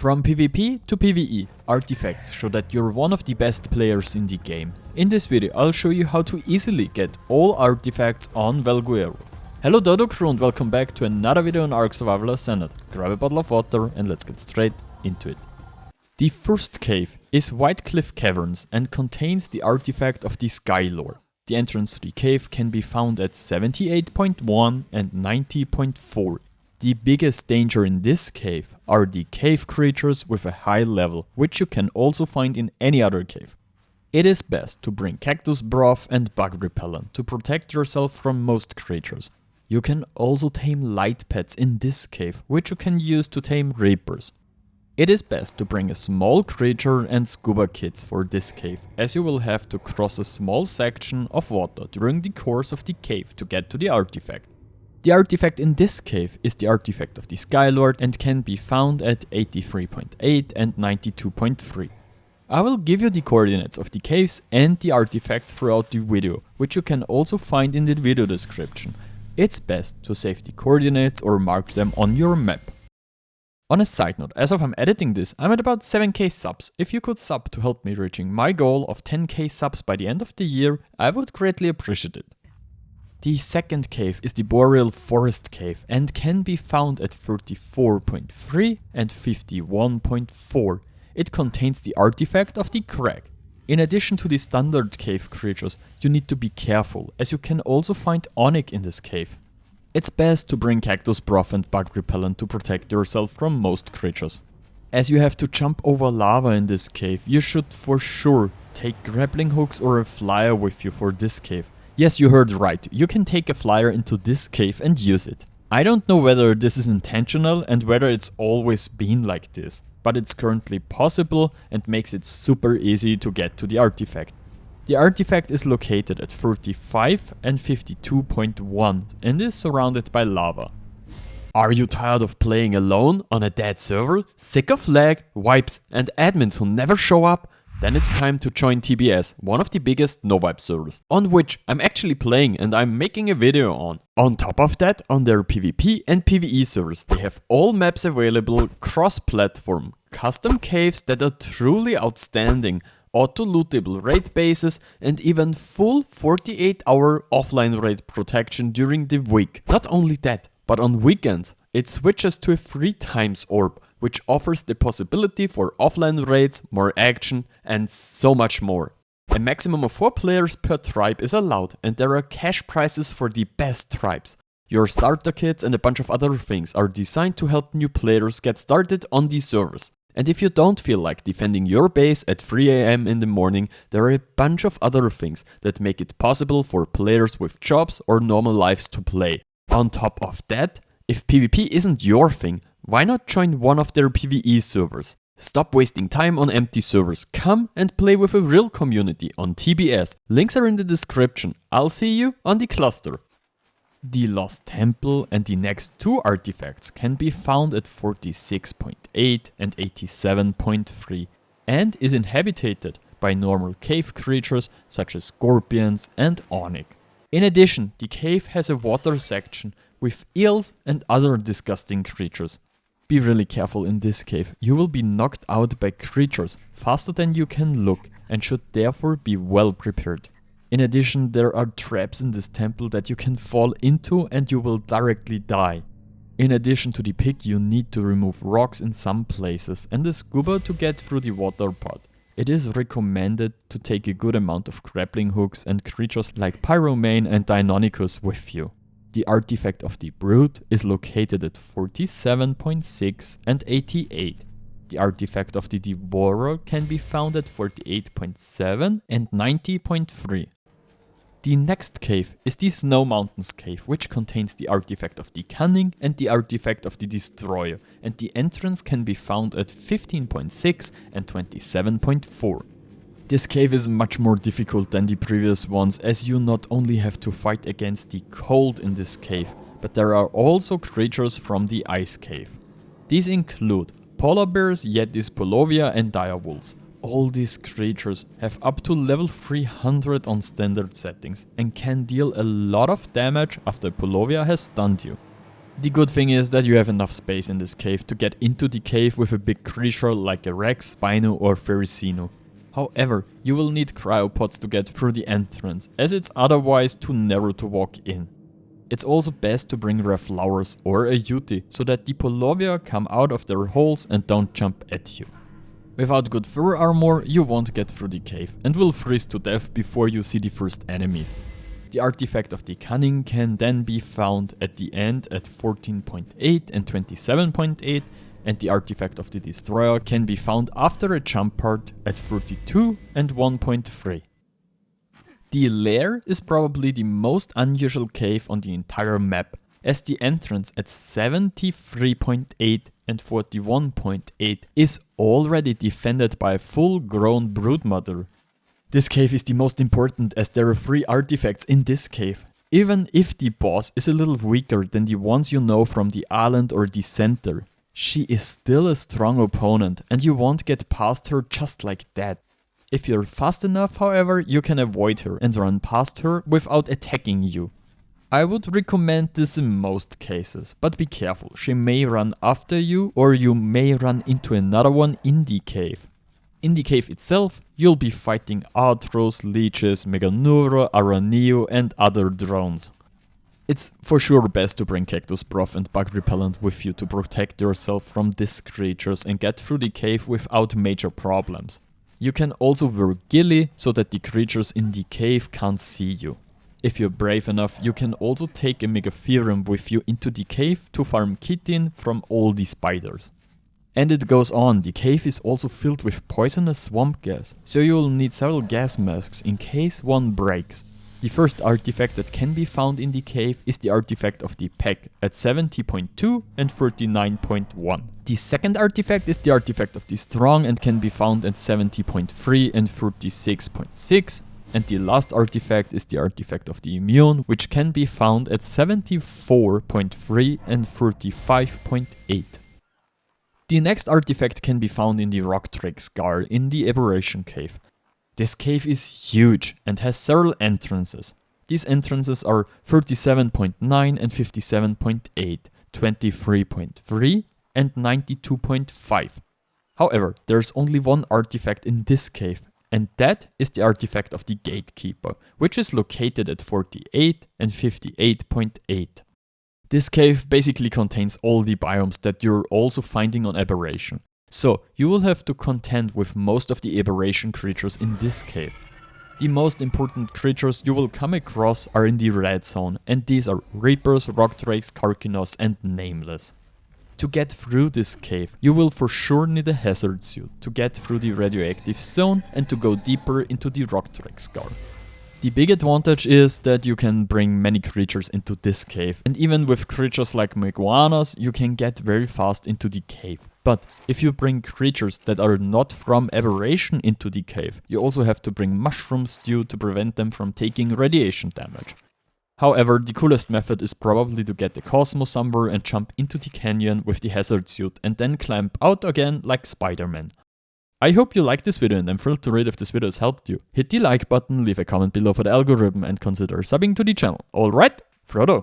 From PvP to PvE, artifacts show that you're one of the best players in the game. In this video I'll show you how to easily get all artifacts on Valguero. Hello Dodo crew and welcome back to another video on Ark Survival Ascended. Grab a bottle of water and let's get straight into it. The first cave is Whitecliff Caverns and contains the artifact of the Skylord. The entrance to the cave can be found at 78.1 and 90.4. The biggest danger in this cave are the cave creatures with a high level, which you can also find in any other cave. It is best to bring cactus broth and bug repellent to protect yourself from most creatures. You can also tame light pets in this cave, which you can use to tame reapers. It is best to bring a small creature and scuba kits for this cave, as you will have to cross a small section of water during the course of the cave to get to the artifact. The artifact in this cave is the artifact of the Skylord and can be found at 83.8 and 92.3. I will give you the coordinates of the caves and the artifacts throughout the video, which you can also find in the video description. It's best to save the coordinates or mark them on your map. On a side note, as of I'm editing this, I'm at about 7k subs. If you could sub to help me reaching my goal of 10k subs by the end of the year, I would greatly appreciate it. The second cave is the Boreal Forest Cave and can be found at 34.3 and 51.4. It contains the artifact of the Crag. In addition to the standard cave creatures, you need to be careful, as you can also find Onyx in this cave. It's best to bring cactus broth and bug repellent to protect yourself from most creatures. As you have to jump over lava in this cave, you should for sure take grappling hooks or a flyer with you for this cave. Yes, you heard right, you can take a flyer into this cave and use it. I don't know whether this is intentional and whether it's always been like this, but it's currently possible and makes it super easy to get to the artifact. The artifact is located at 35 and 52.1 and is surrounded by lava. Are you tired of playing alone on a dead server? Sick of lag, wipes and admins who never show up? Then it's time to join TBS, one of the biggest no-wipe servers, on which I'm actually playing and I'm making a video on. On top of that, on their PvP and PvE servers, they have all maps available cross-platform, custom caves that are truly outstanding, auto-lootable raid bases, and even full 48-hour offline raid protection during the week. Not only that, but on weekends, it switches to a 3 times orb, which offers the possibility for offline raids, more action, and so much more. A maximum of 4 players per tribe is allowed, and there are cash prizes for the best tribes. Your starter kits and a bunch of other things are designed to help new players get started on these servers. And if you don't feel like defending your base at 3 AM in the morning, there are a bunch of other things that make it possible for players with jobs or normal lives to play. On top of that, if PvP isn't your thing, why not join one of their PvE servers? Stop wasting time on empty servers. Come and play with a real community on TBS. Links are in the description. I'll see you on the cluster. The Lost Temple and the next 2 artifacts can be found at 46.8 and 87.3 and is inhabited by normal cave creatures such as scorpions and onyx. In addition, the cave has a water section with eels and other disgusting creatures. Be really careful in this cave, you will be knocked out by creatures faster than you can look and should therefore be well prepared. In addition, there are traps in this temple that you can fall into and you will directly die. In addition to the pick, you need to remove rocks in some places and a scuba to get through the water part. It is recommended to take a good amount of grappling hooks and creatures like Pyromane and Deinonychus with you. The artifact of the Brute is located at 47.6 and 88. The artifact of the Devourer can be found at 48.7 and 90.3. The next cave is the Snow Mountains cave, which contains the artifact of the Cunning and the artifact of the Destroyer, and the entrance can be found at 15.6 and 27.4. This cave is much more difficult than the previous ones, as you not only have to fight against the cold in this cave, but there are also creatures from the ice cave. These include polar bears, yetis, polovia and direwolves. All these creatures have up to level 300 on standard settings and can deal a lot of damage after polovia has stunned you. The good thing is that you have enough space in this cave to get into the cave with a big creature like a Rex, Spino or Ferricino. However, you will need cryopods to get through the entrance, as it's otherwise too narrow to walk in. It's also best to bring rare flowers or a Yuti, so that the Polovia come out of their holes and don't jump at you. Without good fur armor, you won't get through the cave and will freeze to death before you see the first enemies. The artifact of the Cunning can then be found at the end at 14.8 and 27.8, and the artifact of the Destroyer can be found after a jump part at 32 and 1.3. The Lair is probably the most unusual cave on the entire map, as the entrance at 73.8 and 41.8 is already defended by a full-grown broodmother. This cave is the most important as there are 3 artifacts in this cave. Even if the boss is a little weaker than the ones you know from the island or the center, she is still a strong opponent and you won't get past her just like that. If you're fast enough, however, you can avoid her and run past her without attacking you. I would recommend this in most cases, but be careful, she may run after you or you may run into another one in the cave. In the cave itself, you'll be fighting Arthros, Leeches, Meganeuro, Araneo and other drones. It's for sure best to bring Cactus Broth and Bug Repellent with you to protect yourself from these creatures and get through the cave without major problems. You can also wear ghillie so that the creatures in the cave can't see you. If you're brave enough, you can also take a Megatherium with you into the cave to farm chitin from all the spiders. And it goes on, the cave is also filled with poisonous swamp gas, so you'll need several gas masks in case one breaks. The first artifact that can be found in the cave is the artifact of the Pack at 70.2 and 39.1. The second artifact is the artifact of the Strong and can be found at 70.3 and 36.6. And the last artifact is the artifact of the Immune, which can be found at 74.3 and 35.8. The next artifact can be found in the Rock Drake Scar in the Aberration cave. This cave is huge and has several entrances. These entrances are 37.9 and 57.8, 23.3 and 92.5. However, there's only one artifact in this cave, and that is the artifact of the Gatekeeper, which is located at 48 and 58.8. This cave basically contains all the biomes that you're also finding on Aberration. So, you will have to contend with most of the Aberration creatures in this cave. The most important creatures you will come across are in the red zone, and these are Reapers, Rock Drakes, Karkinos and Nameless. To get through this cave, you will for sure need a hazard suit to get through the radioactive zone and to go deeper into the Rock Drake Scar. The big advantage is that you can bring many creatures into this cave, and even with creatures like Meguanas, you can get very fast into the cave. But if you bring creatures that are not from Aberration into the cave, you also have to bring Mushroom Stew to prevent them from taking radiation damage. However, the coolest method is probably to get the Cosmos Umber and jump into the canyon with the hazard suit and then climb out again like Spider-Man. I hope you liked this video and I'm thrilled to read if this video has helped you. Hit the like button, leave a comment below for the algorithm and consider subbing to the channel. Alright, Frodo!